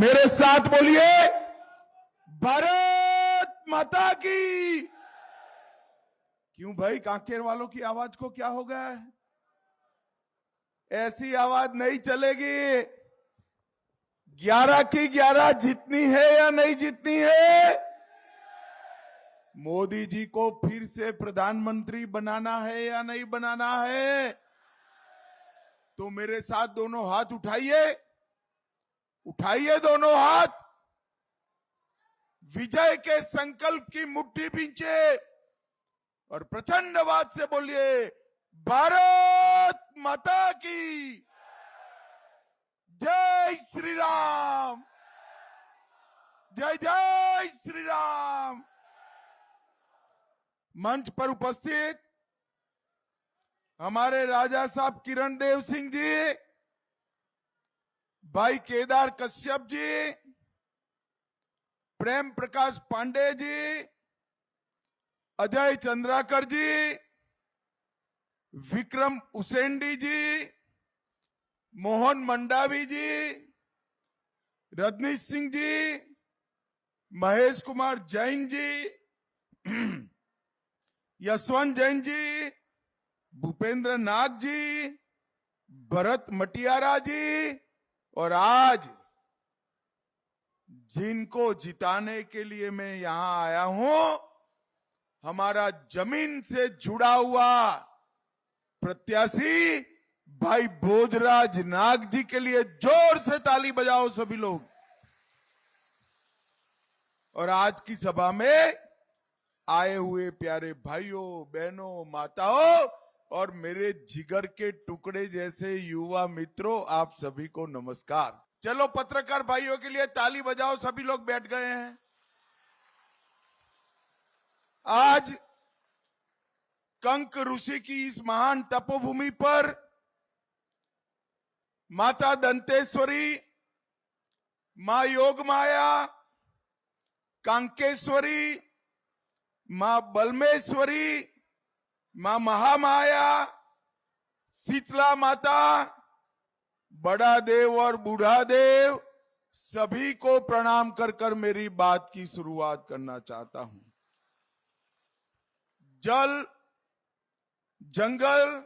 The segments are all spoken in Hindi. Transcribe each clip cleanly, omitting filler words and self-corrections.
मेरे साथ बोलिए, भारत माता की। क्यों भाई, कांकेर वालों की आवाज को क्या हो गया है? ऐसी आवाज नहीं चलेगी। 11 की 11 जीतनी है या नहीं जीतनी है? मोदी जी को फिर से प्रधानमंत्री बनाना है या नहीं बनाना है? तो मेरे साथ दोनों हाथ उठाइए, उठाइए दोनों हाथ, विजय के संकल्प की मुट्ठी भींचे और प्रचंड आवाज से बोलिए, भारत माता की जय श्री राम, जय जय श्री राम। मंच पर उपस्थित हमारे राजा साहब किरण देव सिंह जी, भाई केदार कश्यप जी, प्रेम प्रकाश पांडे जी, अजय चंद्राकर जी, विक्रम उसेंडी जी, मोहन मंडावी जी, रजनीश सिंह जी, महेश कुमार जैन जी, यशवंत जैन जी, भूपेंद्र नाग जी, भरत मटियारा जी, और आज जिनको जिताने के लिए मैं यहां आया हूं, हमारा जमीन से जुड़ा हुआ प्रत्याशी भाई भोजराज नाग जी के लिए जोर से ताली बजाओ सभी लोग। और आज की सभा में आए हुए प्यारे भाइयों, बहनों, माताओं और मेरे जिगर के टुकड़े जैसे युवा मित्रों, आप सभी को नमस्कार। चलो पत्रकार भाइयों के लिए ताली बजाओ, सभी लोग बैठ गए हैं। आज कंक ऋषि की इस महान तपोभूमि पर माता दंतेश्वरी, मां योग माया, कांकेश्वरी, मां बलमेश्वरी, मां महामाया, शीतला माता, बड़ा देव और बूढ़ा देव, सभी को प्रणाम कर कर मेरी बात की शुरुआत करना चाहता हूं। जल, जंगल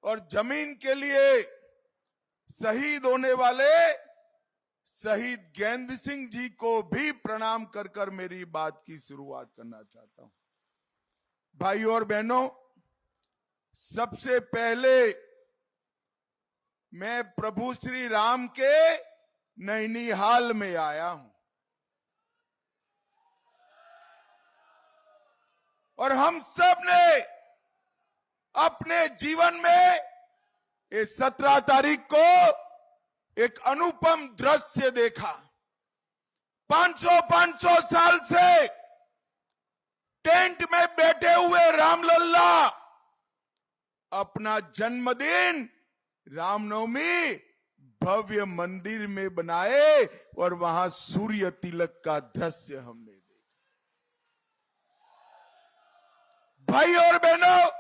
और जमीन के लिए शहीद होने वाले शहीद गेंद सिंह जी को भी प्रणाम कर कर मेरी बात की शुरुआत करना चाहता हूं। भाइयों और बहनों, सबसे पहले मैं प्रभु श्री राम के नैनीहाल में आया हूं और हम सब ने अपने जीवन में इस 17 तारीख को एक अनुपम दृश्य देखा। 500 साल से टेंट में बैठे हुए रामलल्ला अपना जन्मदिन रामनवमी भव्य मंदिर में बनाए और वहां सूर्य तिलक का दृश्य हमने देखा। भाई और बहनों,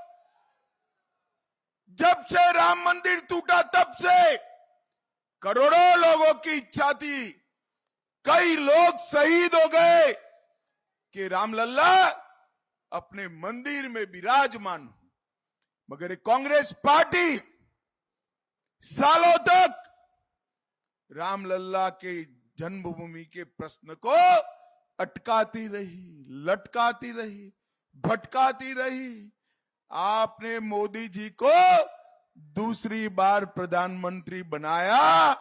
जब से राम मंदिर टूटा तब से करोड़ों लोगों की इच्छा थी, कई लोग शहीद हो गए कि रामलल्ला अपने मंदिर में विराजमान हो, मगर एक कांग्रेस पार्टी सालों तक रामलल्ला के जन्मभूमि के प्रश्न को अटकाती रही, लटकाती रही, भटकाती रही। आपने मोदी जी को दूसरी बार प्रधानमंत्री बनाया,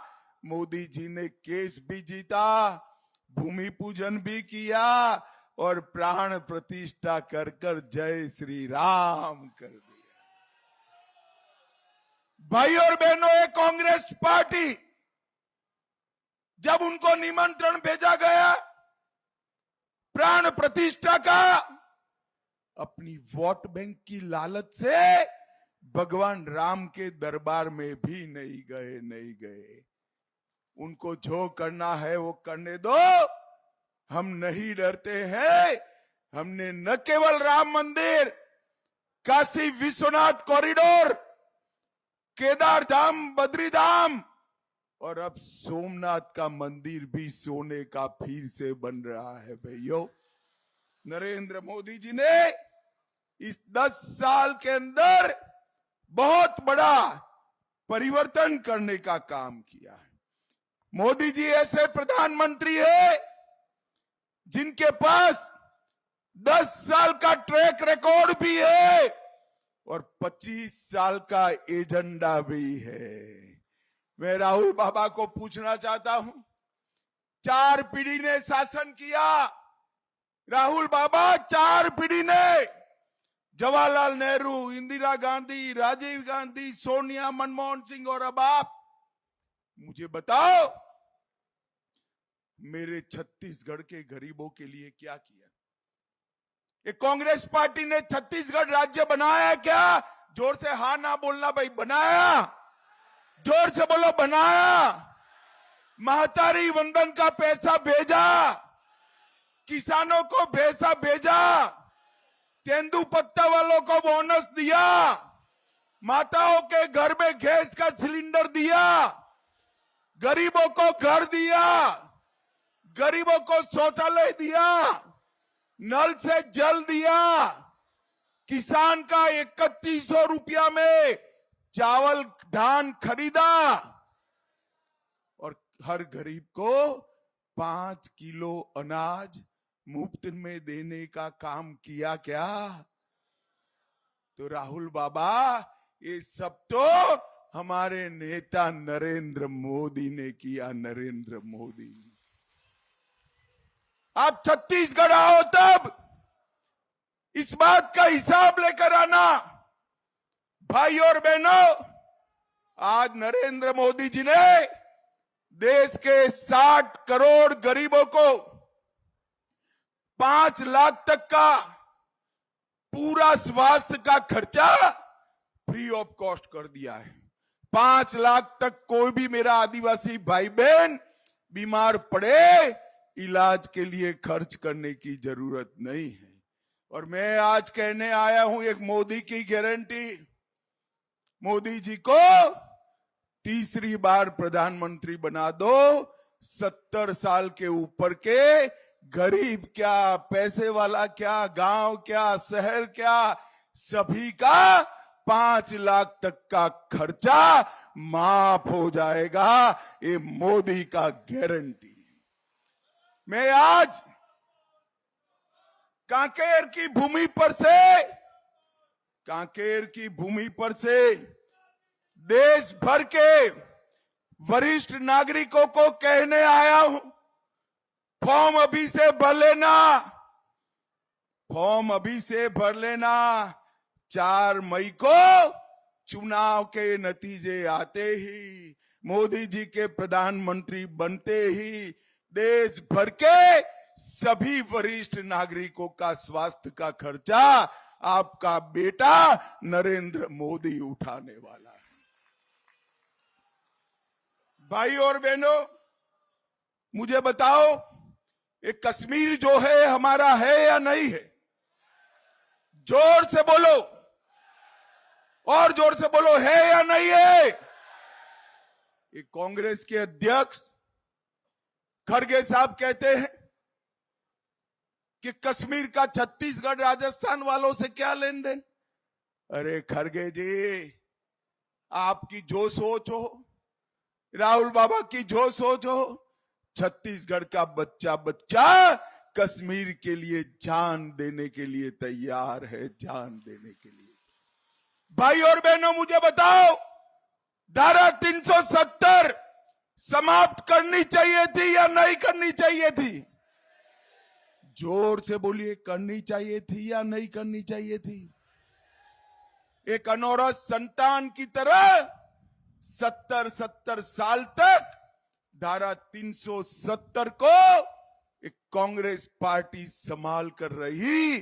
मोदी जी ने केस भी जीता, भूमि पूजन भी किया और प्राण प्रतिष्ठा कर कर जय श्री राम कर दिया। भाई और बहनों, ये कांग्रेस पार्टी जब उनको निमंत्रण भेजा गया प्राण प्रतिष्ठा का, अपनी वोट बैंक की लालच से भगवान राम के दरबार में भी नहीं गए। उनको जो करना है वो करने दो, हम नहीं डरते हैं। हमने न केवल राम मंदिर, काशी विश्वनाथ कॉरिडोर, केदार धाम, बद्री धाम और अब सोमनाथ का मंदिर भी सोने का फिर से बन रहा है। भाइयों, नरेंद्र मोदी जी ने इस 10 साल के अंदर बहुत बड़ा परिवर्तन करने का काम किया है। मोदी जी ऐसे प्रधानमंत्री है जिनके पास 10 साल का ट्रैक रिकॉर्ड भी है और 25 साल का एजेंडा भी है। मैं राहुल बाबा को पूछना चाहता हूं, 4 पीढ़ी ने शासन किया। राहुल बाबा 4 पीढ़ी ने, जवाहरलाल नेहरू, इंदिरा गांधी, राजीव गांधी, सोनिया, मनमोहन सिंह और अब आप, मुझे बताओ मेरे छत्तीसगढ़ के गरीबों के लिए क्या किया? ये कांग्रेस पार्टी ने छत्तीसगढ़ राज्य बनाया क्या? जोर से हाँ ना बोलना भाई, बनाया? जोर से बोलो, बनाया। महतारी वंदन का पैसा भेजा, किसानों को पैसा भेजा, तेंदुपत्ता वालों को बोनस दिया, माताओं के घर में गैस का सिलेंडर दिया, गरीबों को घर दिया, गरीबों को शौचालय दिया, नल से जल दिया, किसान का 3100 रुपया में चावल धान खरीदा और हर गरीब को 5 किलो अनाज मुफ्त में देने का काम किया क्या? तो राहुल बाबा, ये सब तो हमारे नेता नरेंद्र मोदी ने किया। नरेंद्र मोदी, आप छत्तीसगढ़ आओ तब इस बात का हिसाब लेकर आना। भाई और बहनों, आज नरेंद्र मोदी जी ने देश के 60 करोड़ गरीबों को 5 लाख तक का पूरा स्वास्थ्य का खर्चा फ्री ऑफ कॉस्ट कर दिया है। 5 लाख तक कोई भी मेरा आदिवासी भाई बहन बीमार पड़े, इलाज के लिए खर्च करने की जरूरत नहीं है। और मैं आज कहने आया हूं एक मोदी की गारंटी। मोदी जी को तीसरी बार प्रधानमंत्री बना दो। 70 साल के ऊपर के गरीब क्या, पैसे वाला क्या, गांव क्या, शहर क्या, सभी का 5 लाख तक का खर्चा माफ हो जाएगा। ये मोदी का गारंटी। मैं आज कांकेर की भूमि पर से देश भर के वरिष्ठ नागरिकों को कहने आया हूं, फॉर्म अभी से भर लेना। 4 मई को चुनाव के नतीजे आते ही, मोदी जी के प्रधानमंत्री बनते ही देश भर के सभी वरिष्ठ नागरिकों का स्वास्थ्य का खर्चा आपका बेटा नरेंद्र मोदी उठाने वाला है। भाई और बहनों, मुझे बताओ, ये कश्मीर जो है हमारा है या नहीं है? जोर से बोलो, और जोर से बोलो, है या नहीं है? ये कांग्रेस के अध्यक्ष खड़गे साहब कहते हैं कि कश्मीर का छत्तीसगढ़ राजस्थान वालों से क्या लेन देन। अरे खड़गे जी, आपकी जो सोच हो, राहुल बाबा की जो सोच हो, छत्तीसगढ़ का बच्चा कश्मीर के लिए जान देने के लिए तैयार है, जान देने के लिए। भाई और बहनों, मुझे बताओ, धारा 370 समाप्त करनी चाहिए थी या नहीं करनी चाहिए थी? जोर से बोलिए, करनी चाहिए थी या नहीं करनी चाहिए थी? एक अनौरत संतान की तरह 70 साल तक धारा 370 को एक कांग्रेस पार्टी संभाल कर रही।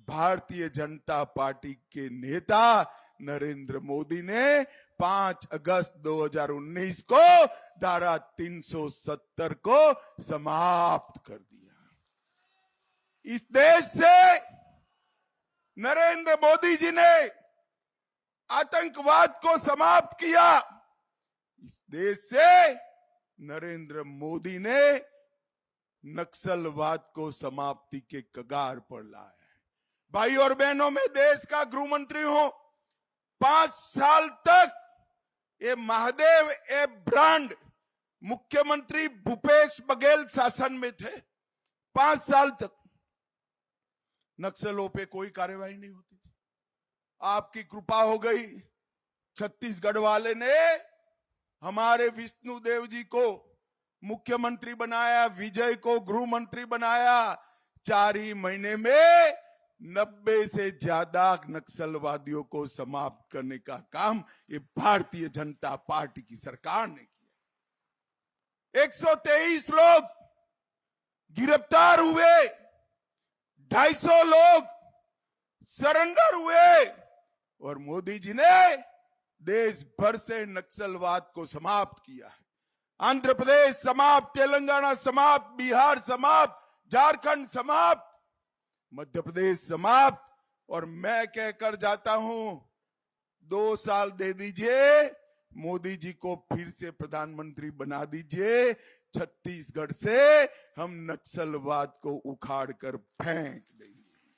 भारतीय जनता पार्टी के नेता नरेंद्र मोदी ने 5 अगस्त 2019 को धारा 370 को समाप्त कर दिया। इस देश से नरेंद्र मोदी जी ने आतंकवाद को समाप्त किया। इस देश से नरेंद्र मोदी ने नक्सलवाद को समाप्ति के कगार पर लाया है। भाई और बहनों, मैं देश का गृह मंत्री हूं। 5 साल तक ये महादेव ए ब्रांड मुख्यमंत्री भूपेश बघेल शासन में थे। 5 साल तक नक्सलों पे कोई कार्यवाही नहीं होती थी। आपकी कृपा हो गई, छत्तीसगढ़ वाले ने हमारे विष्णुदेव जी को मुख्यमंत्री बनाया, विजय को गृह मंत्री बनाया। 4 ही महीने में 90 से ज्यादा नक्सलवादियों को समाप्त करने का काम ये भारतीय जनता पार्टी की सरकार ने किया। 123 लोग गिरफ्तार हुए, 250 लोग सरेंडर हुए और मोदी जी ने देश भर से नक्सलवाद को समाप्त किया है। आंध्र प्रदेश समाप्त, तेलंगाना समाप्त, बिहार समाप्त, झारखंड समाप्त, मध्य प्रदेश समाप्त। और मैं कहकर जाता हूं, 2 साल दे दीजिए, मोदी जी को फिर से प्रधानमंत्री बना दीजिए। छत्तीसगढ़ से हम नक्सलवाद को उखाड़ कर फेंक देंगे।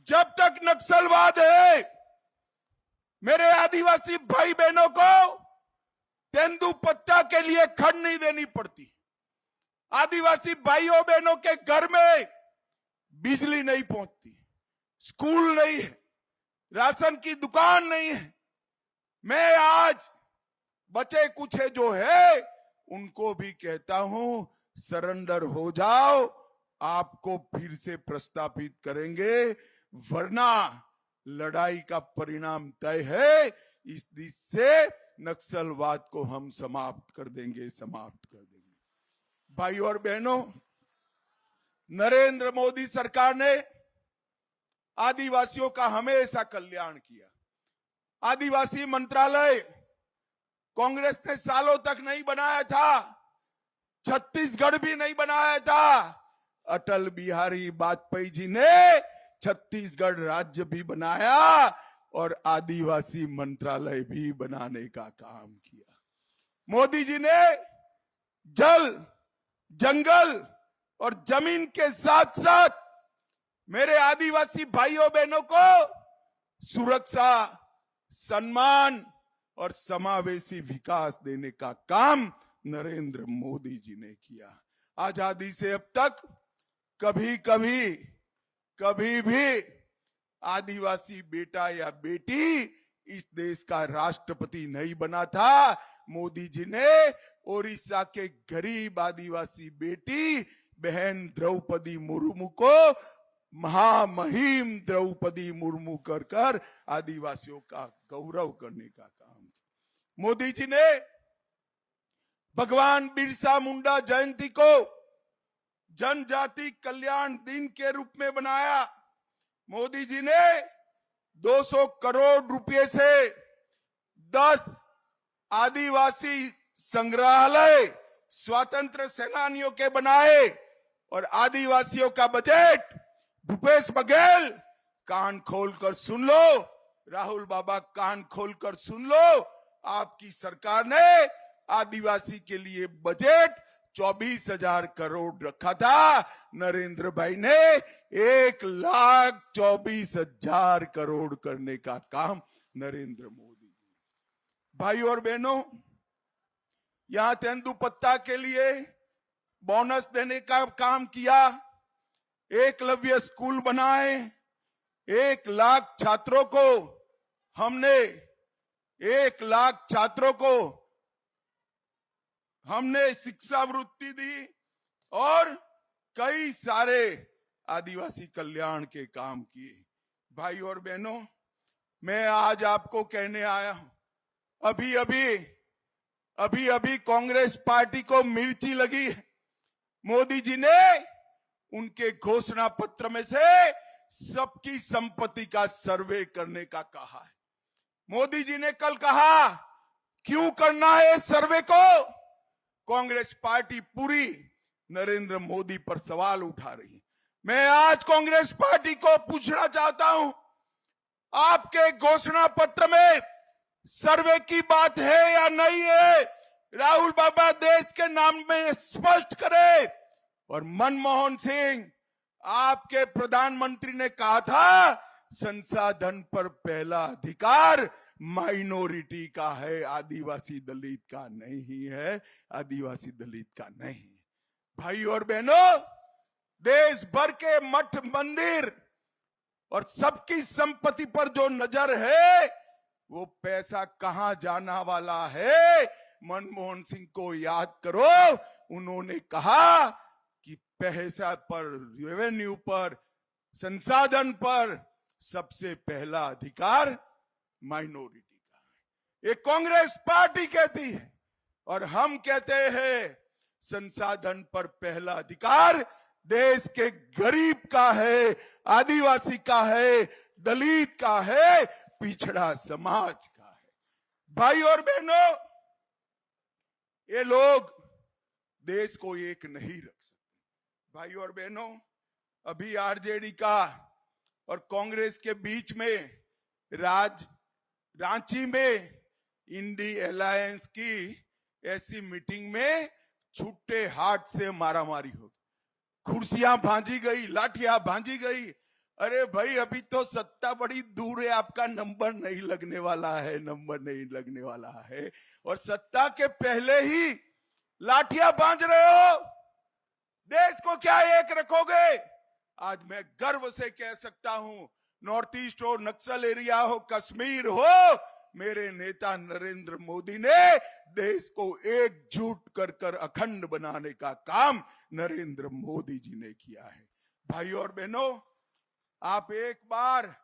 जब तक नक्सलवाद है, मेरे आदिवासी भाई बहनों को तेंदुपत्ता के लिए खड़ नहीं देनी पड़ती। आदिवासी भाइयों बहनों के घर में बिजली नहीं पहुंचती, स्कूल नहीं है, राशन की दुकान नहीं है। मैं आज बचे कुछे जो है उनको भी कहता हूं, सरेंडर हो जाओ, आपको फिर से प्रस्तापित करेंगे, वरना लड़ाई का परिणाम तय है। इस दिश से नक्सलवाद को हम समाप्त कर देंगे, समाप्त कर देंगे। भाई और बहनों, नरेंद्र मोदी सरकार ने आदिवासियों का हमेशा कल्याण किया। आदिवासी मंत्रालय कांग्रेस ने सालों तक नहीं बनाया था, छत्तीसगढ़ भी नहीं बनाया था। अटल बिहारी वाजपेयी जी ने छत्तीसगढ़ राज्य भी बनाया और आदिवासी मंत्रालय भी बनाने का काम किया। मोदी जी ने जल, जंगल और जमीन के साथ साथ मेरे आदिवासी भाइयों बहनों को सुरक्षा, सम्मान और समावेशी विकास देने का काम नरेंद्र मोदी जी ने किया। आजादी से अब तक कभी भी आदिवासी बेटा या बेटी इस देश का राष्ट्रपति नहीं बना था। मोदी जी ने ओडिशा के गरीब आदिवासी बेटी बहन द्रौपदी मुर्मू को महामहिम द्रौपदी मुर्मू कर आदिवासियों का गौरव करने का काम किया। मोदी जी ने भगवान बिरसा मुंडा जयंती को जनजाति कल्याण दिन के रूप में बनाया। मोदी जी ने 200 करोड़ रुपए से 10 आदिवासी संग्रहालय स्वतंत्र सेनानियों के बनाए और आदिवासियों का बजट भूपेश बघेल, कान खोलकर सुन लो, राहुल बाबा कान खोलकर सुन लो, आपकी सरकार ने आदिवासी के लिए बजट 24,000 करोड़ रखा था। नरेंद्र भाई ने 1,24,000 करोड़ करने का काम नरेंद्र मोदी जी। भाई और बहनों, यहां तेंदुपत्ता के लिए बोनस देने का काम किया, एकलव्य स्कूल बनाए, 1 लाख छात्रों को हमने 1 लाख छात्रों को हमने शिक्षा वृत्ति दी और कई सारे आदिवासी कल्याण के काम किए। भाई और बहनों, मैं आज आपको कहने आया हूं, अभी अभी कांग्रेस पार्टी को मिर्ची लगी है। मोदी जी ने उनके घोषणा पत्र में से सबकी संपत्ति का सर्वे करने का कहा है। मोदी जी ने कल कहा, क्यों करना है सर्वे को? कांग्रेस पार्टी पूरी नरेंद्र मोदी पर सवाल उठा रही है। मैं आज कांग्रेस पार्टी को पूछना चाहता हूं, आपके घोषणा पत्र में सर्वे की बात है या नहीं है? राहुल बाबा देश के नाम में स्पष्ट करे। और मनमोहन सिंह, आपके प्रधानमंत्री ने कहा था संसाधन पर पहला अधिकार माइनॉरिटी का है, आदिवासी दलित का नहीं है, आदिवासी दलित का नहीं। भाई और बहनों, देश भर के मठ मंदिर और सबकी संपत्ति पर जो नजर है, वो पैसा कहां जाना वाला है, मनमोहन सिंह को याद करो। उन्होंने कहा कि पैसा पर, रेवेन्यू पर, संसाधन पर सबसे पहला अधिकार माइनॉरिटी का है। ये कांग्रेस पार्टी कहती है और हम कहते हैं संसाधन पर पहला अधिकार देश के गरीब का है, आदिवासी का है, दलित का है, पिछड़ा समाज का है। भाई और बहनों, ये लोग देश को एक नहीं रख सकते। भाई और बहनों, अभी आरजेडी का और कांग्रेस के बीच में रांची में इंडी अलायंस की ऐसी मीटिंग में छुट्टे हाथ से मारामारी हो, कुर्सियां भांजी गई, लाठियां भांजी गई। अरे भाई, अभी तो सत्ता बड़ी दूर है, आपका नंबर नहीं लगने वाला है, नंबर नहीं लगने वाला है, और सत्ता के पहले ही लाठियां बांध रहे हो। देश को क्या एक रखोगे? आज मैं गर्व से कह सकता हूं, नॉर्थ ईस्ट हो, नक्सल एरिया हो, कश्मीर हो, मेरे नेता नरेंद्र मोदी ने देश को एकजुट कर कर अखंड बनाने का काम नरेंद्र मोदी जी ने किया है। भाई और बहनों, आप एक बार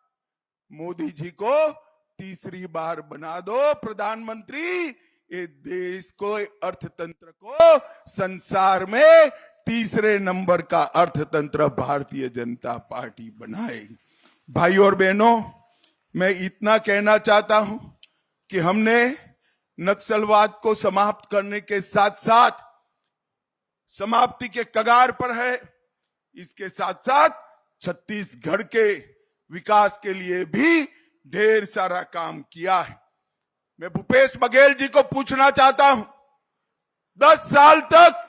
मोदी जी को तीसरी बार बना दो प्रधानमंत्री, ये देश को, अर्थतंत्र को संसार में तीसरे नंबर का अर्थतंत्र भारतीय जनता पार्टी बनाएगी। भाई और बहनों, मैं इतना कहना चाहता हूं कि हमने नक्सलवाद को समाप्त करने के साथ साथ, समाप्ति के कगार पर है, इसके साथ साथ छत्तीसगढ़ के विकास के लिए भी ढेर सारा काम किया है। मैं भूपेश बघेल जी को पूछना चाहता हूं, 10 साल तक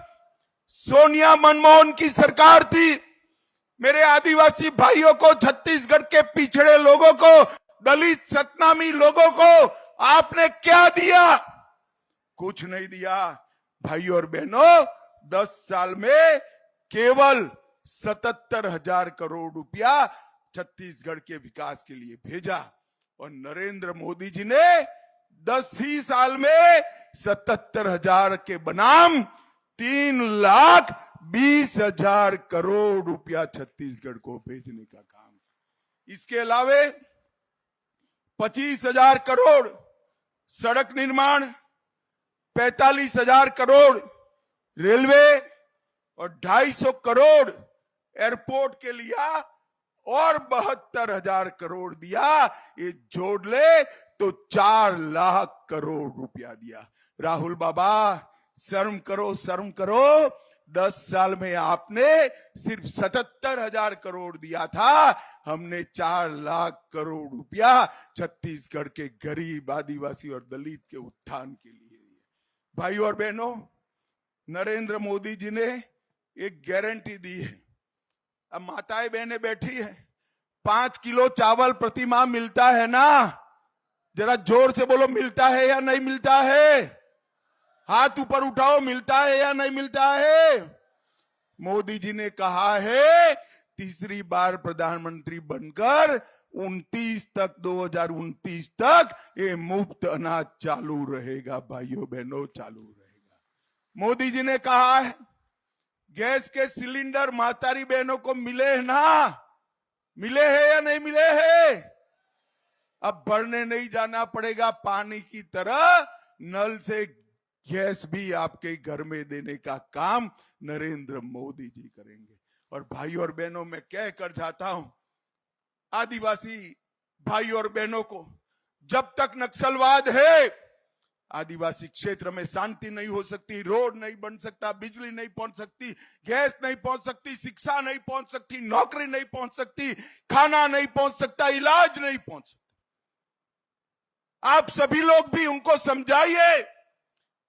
सोनिया मनमोहन की सरकार थी, मेरे आदिवासी भाइयों को, छत्तीसगढ़ के पिछड़े लोगों को, दलित सतनामी लोगों को आपने क्या दिया? कुछ नहीं दिया। भाई और बहनों, 10 साल में केवल 77,000 करोड़ रुपया छत्तीसगढ़ के विकास के लिए भेजा, और नरेंद्र मोदी जी ने 10 ही साल में 77,000 के बनाम 3,20,000 करोड़ रुपया छत्तीसगढ़ को भेजने का काम। इसके अलावे 25,000 करोड़ सड़क निर्माण, 45,000 करोड़ रेलवे और 250 करोड़ एयरपोर्ट के लिया, और 72,000 करोड़ दिया। ये जोड़ ले तो 4 लाख करोड़ रुपया दिया। राहुल बाबा, शर्म करो, शर्म करो। 10 साल में आपने सिर्फ 77,000 करोड़ दिया था, हमने 4 लाख करोड़ रुपया छत्तीसगढ़ के गरीब, आदिवासी और दलित के उत्थान के लिए दिए। भाई और बहनों, नरेंद्र मोदी जी ने एक गारंटी दी है। अब माताएं बहनें बैठी है, 5 किलो चावल प्रति माह मिलता है ना? जरा जोर से बोलो, मिलता है या नहीं मिलता है? हाथ ऊपर उठाओ, मिलता है या नहीं मिलता है? मोदी जी ने कहा है तीसरी बार प्रधानमंत्री बनकर 2029 तक ये मुफ्त अनाज चालू रहेगा। भाइयों बहनों, चालू रहेगा। मोदी जी ने कहा है गैस के सिलेंडर मातारी बहनों को मिले हैं ना? मिले हैं या नहीं मिले हैं? अब भरने नहीं जाना पड़ेगा, पानी की तरह नल से गैस भी आपके घर में देने का काम नरेंद्र मोदी जी करेंगे। और भाई और बहनों, मैं कह कर जाता हूं आदिवासी भाई और बहनों को, जब तक नक्सलवाद है, आदिवासी क्षेत्र में शांति नहीं हो सकती, रोड नहीं बन सकता, बिजली नहीं पहुंच सकती, गैस नहीं पहुंच सकती, शिक्षा नहीं पहुंच सकती, नौकरी नहीं पहुंच सकती, खाना नहीं पहुंच सकता, इलाज नहीं पहुंच सकता। आप सभी लोग भी उनको समझाइए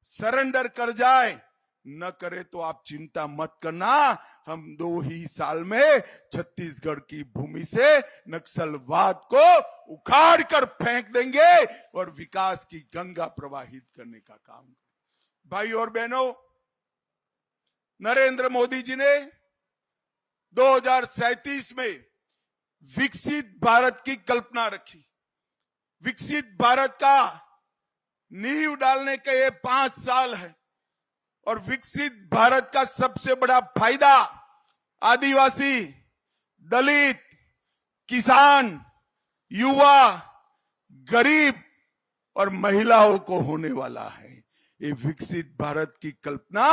सरेंडर कर जाए, न करे तो आप चिंता मत करना, हम 2 ही साल में छत्तीसगढ़ की भूमि से नक्सलवाद को उखाड़ कर फेंक देंगे और विकास की गंगा प्रवाहित करने का काम। भाई और बहनों, नरेंद्र मोदी जी ने 2037 में विकसित भारत की कल्पना रखी। विकसित भारत का नींव डालने के ये 5 साल है और विकसित भारत का सबसे बड़ा फायदा आदिवासी, दलित, किसान, युवा, गरीब और महिलाओं को होने वाला है। ये विकसित भारत की कल्पना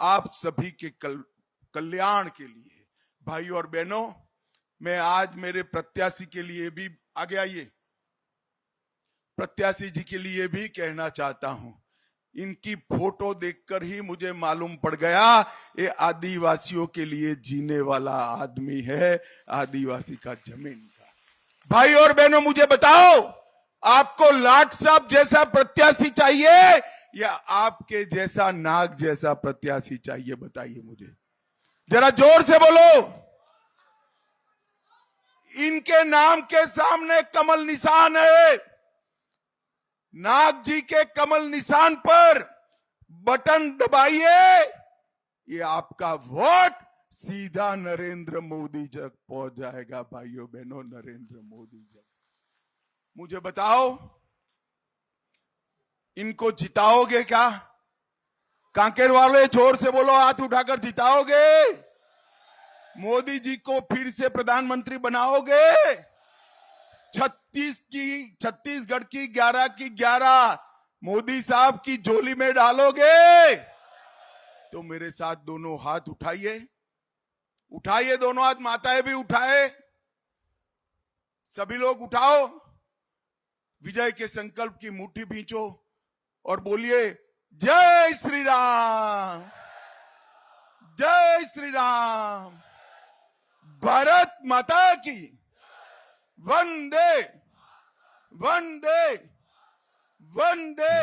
आप सभी के कल्याण के लिए। भाई और बहनों, मैं आज मेरे प्रत्याशी के लिए भी आगे आइए, प्रत्याशी जी के लिए भी कहना चाहता हूं। इनकी फोटो देखकर ही मुझे मालूम पड़ गया ये आदिवासियों के लिए जीने वाला आदमी है, आदिवासी का जमीन का। भाई और बहनों, मुझे बताओ, आपको लाट साहब जैसा प्रत्याशी चाहिए या आपके जैसा नाग जैसा प्रत्याशी चाहिए? बताइए मुझे, जरा जोर से बोलो। इनके नाम के सामने कमल निशान है। नाग जी के कमल निशान पर बटन दबाइए, ये आपका वोट सीधा नरेंद्र मोदी तक पहुंच जाएगा। भाइयों बहनों, नरेंद्र मोदी तक। मुझे बताओ, इनको जिताओगे क्या? कांकेर वाले जोर से बोलो, हाथ उठाकर जिताओगे? मोदी जी को फिर से प्रधानमंत्री बनाओगे? छत्तीसगढ़ की 11 की 11 मोदी साहब की झोली में डालोगे? तो मेरे साथ दोनों हाथ उठाइए, उठाइए दोनों हाथ, माताएं भी उठाए, सभी लोग उठाओ, विजय के संकल्प की मुट्ठी भींचो और बोलिए, जय श्री राम, जय श्री राम, भारत माता की, वंदे वंदे वंदे।